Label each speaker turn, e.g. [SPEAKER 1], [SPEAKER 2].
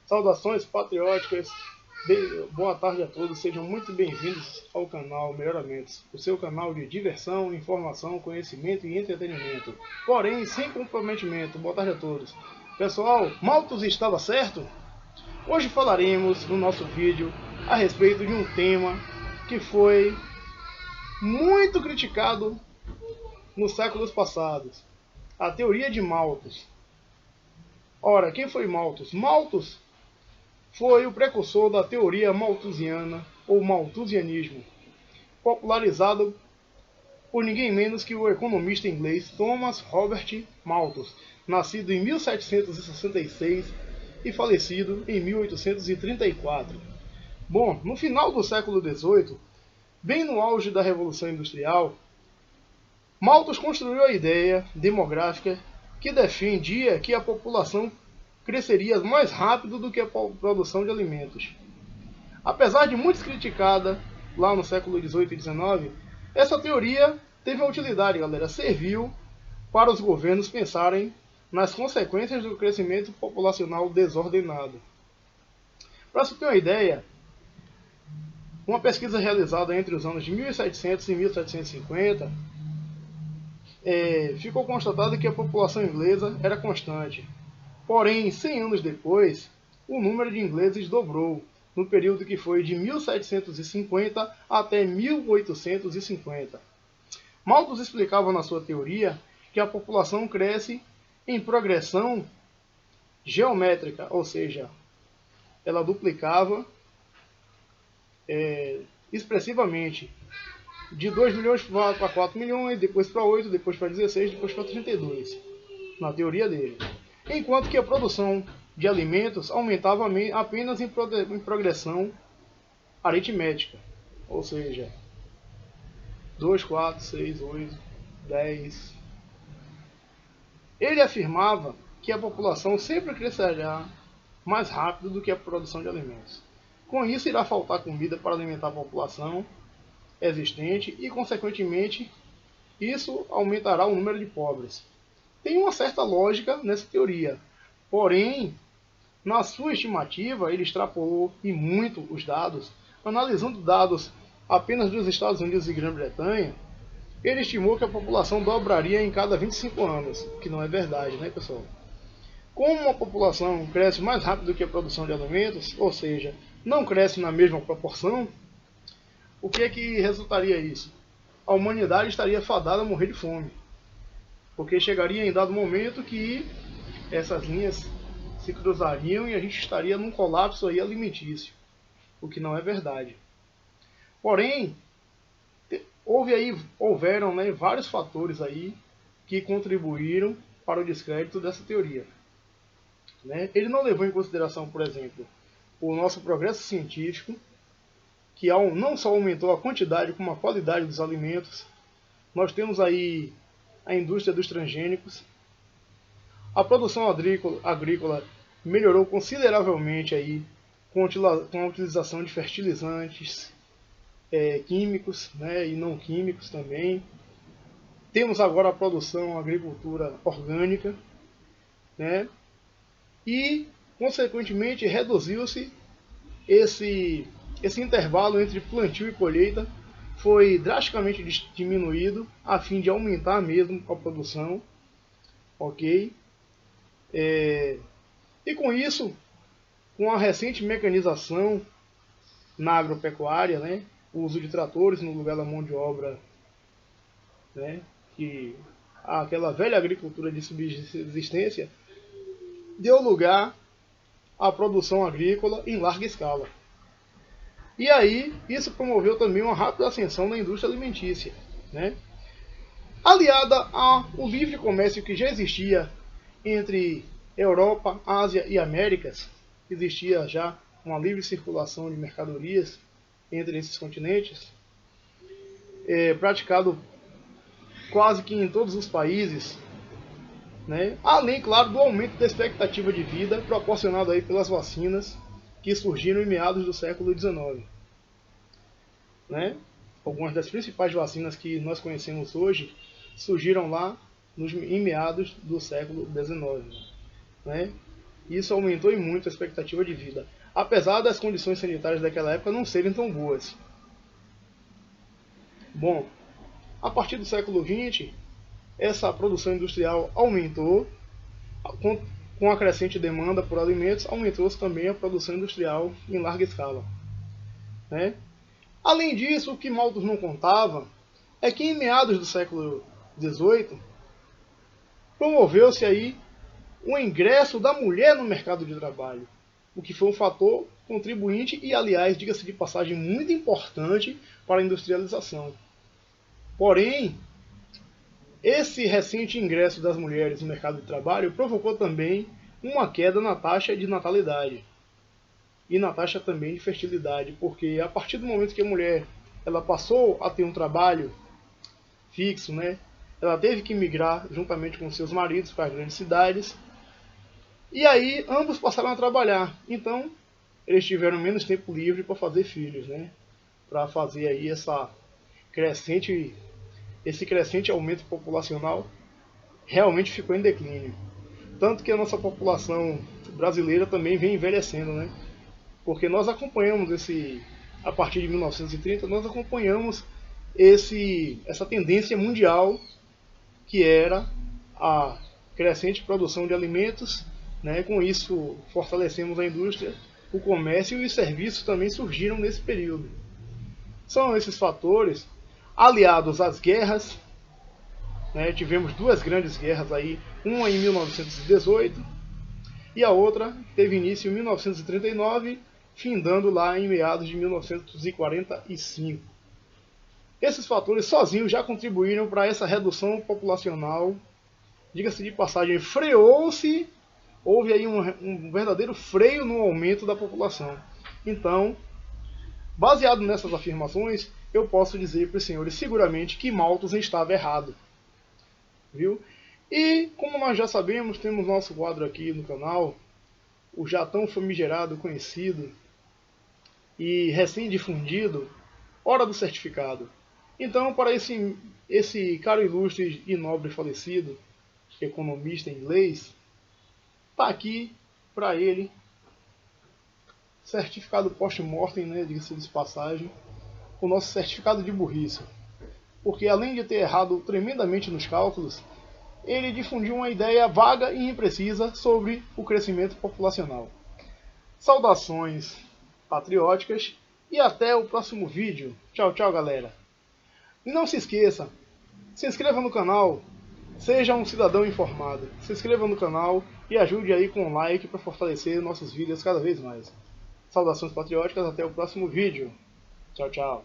[SPEAKER 1] Saudações patrióticas, boa tarde a todos, sejam muito bem-vindos ao canal Melhoramentos, o seu canal de diversão, informação, conhecimento e entretenimento, porém sem comprometimento. Boa tarde a todos. Pessoal, Malthus estava certo? Hoje falaremos no nosso vídeo a respeito de um tema que foi muito criticado nos séculos passados, a teoria de Malthus. Ora, quem foi Malthus? Malthus foi o precursor da teoria malthusiana ou malthusianismo, popularizado por ninguém menos que o economista inglês Thomas Robert Malthus, nascido em 1766 e falecido em 1834. Bom, no final do século XVIII, bem no auge da Revolução Industrial, Malthus construiu a ideia demográfica que defendia que a população cresceria mais rápido do que a produção de alimentos. Apesar de muito criticada lá no século XVIII e XIX, essa teoria teve uma utilidade, galera. Serviu para os governos pensarem nas consequências do crescimento populacional desordenado. Para você ter uma ideia, uma pesquisa realizada entre os anos de 1700 e 1750 ficou constatado que a população inglesa era constante. Porém, 100 anos depois, o número de ingleses dobrou, no período que foi de 1750 até 1850. Malthus explicava na sua teoria que a população cresce em progressão geométrica, ou seja, ela duplicava expressivamente, de 2 milhões para 4 milhões, depois para 8, depois para 16, depois para 32, na teoria dele. Enquanto que a produção de alimentos aumentava apenas em progressão aritmética, ou seja, 2, 4, 6, 8, 10. Ele afirmava que a população sempre crescerá mais rápido do que a produção de alimentos. Com isso, irá faltar comida para alimentar a população existente e, consequentemente, isso aumentará o número de pobres. Tem uma certa lógica nessa teoria, porém, na sua estimativa, ele extrapolou e muito os dados. Analisando dados apenas dos Estados Unidos e Grã-Bretanha, ele estimou que a população dobraria em cada 25 anos, que não é verdade, né, pessoal? Como a população cresce mais rápido do que a produção de alimentos, ou seja, não cresce na mesma proporção, o que é que resultaria isso? A humanidade estaria fadada a morrer de fome, porque chegaria em dado momento que essas linhas se cruzariam e a gente estaria num colapso aí alimentício, o que não é verdade. Porém, houveram vários fatores aí que contribuíram para o descrédito dessa teoria. Ele não levou em consideração, por exemplo, o nosso progresso científico, que não só aumentou a quantidade como a qualidade dos alimentos. Nós temos aí a indústria dos transgênicos. A produção agrícola melhorou consideravelmente aí com a utilização de fertilizantes químicos, e não químicos também. Temos agora a agricultura orgânica, e consequentemente reduziu-se esse intervalo entre plantio e colheita, foi drasticamente diminuído a fim de aumentar mesmo a produção, ok? E com isso, com a recente mecanização na agropecuária, né, o uso de tratores no lugar da mão de obra, né, que aquela velha agricultura de subsistência deu lugar à produção agrícola em larga escala. E aí, isso promoveu também uma rápida ascensão da indústria alimentícia, né? Aliada ao livre comércio que já existia entre Europa, Ásia e Américas, existia já uma livre circulação de mercadorias entre esses continentes, praticado quase que em todos os países, né? Além, claro, do aumento da expectativa de vida proporcionado aí pelas vacinas que surgiram em meados do século XIX. Né? Algumas das principais vacinas que nós conhecemos hoje surgiram lá em meados do século XIX. Né? Isso aumentou muito a expectativa de vida, apesar das condições sanitárias daquela época não serem tão boas. Bom, a partir do século XX, essa produção industrial aumentou, com a crescente demanda por alimentos, aumentou-se também a produção industrial em larga escala. Né? Além disso, o que Malthus não contava é que em meados do século XVIII promoveu-se aí o ingresso da mulher no mercado de trabalho, o que foi um fator contribuinte e, aliás, diga-se de passagem, muito importante para a industrialização. Porém, esse recente ingresso das mulheres no mercado de trabalho provocou também uma queda na taxa de natalidade e na taxa também de fertilidade, porque a partir do momento que a mulher ela passou a ter um trabalho fixo, né, ela teve que migrar juntamente com seus maridos para as grandes cidades, e aí ambos passaram a trabalhar, então eles tiveram menos tempo livre para fazer filhos, né, para fazer aí esse crescente aumento populacional realmente ficou em declínio. Tanto que a nossa população brasileira também vem envelhecendo, né? Porque nós acompanhamos a partir de 1930, nós acompanhamos essa tendência mundial que era a crescente produção de alimentos, né? Com isso fortalecemos a indústria, o comércio e os serviços também surgiram nesse período. São esses fatores, aliados às guerras, né? Tivemos duas grandes guerras aí, uma em 1918 e a outra teve início em 1939, findando lá em meados de 1945. Esses fatores sozinhos já contribuíram para essa redução populacional. Diga-se de passagem, houve aí um verdadeiro freio no aumento da população. Então, baseado nessas afirmações, eu posso dizer para os senhores seguramente que Malthus estava errado. Viu? E, como nós já sabemos, temos nosso quadro aqui no canal, o já tão famigerado, conhecido e recém-difundido Hora do Certificado. Então, para esse caro ilustre e nobre falecido, economista inglês, está aqui para ele, certificado post-mortem, né, diga-se de passagem, o nosso certificado de burrice. Porque além de ter errado tremendamente nos cálculos, ele difundiu uma ideia vaga e imprecisa sobre o crescimento populacional. Saudações patrióticas e até o próximo vídeo. Tchau, tchau, galera. E não se esqueça, se inscreva no canal, seja um cidadão informado. Se inscreva no canal e ajude aí com um like para fortalecer nossos vídeos cada vez mais. Saudações patrióticas, até o próximo vídeo. Tchau, tchau.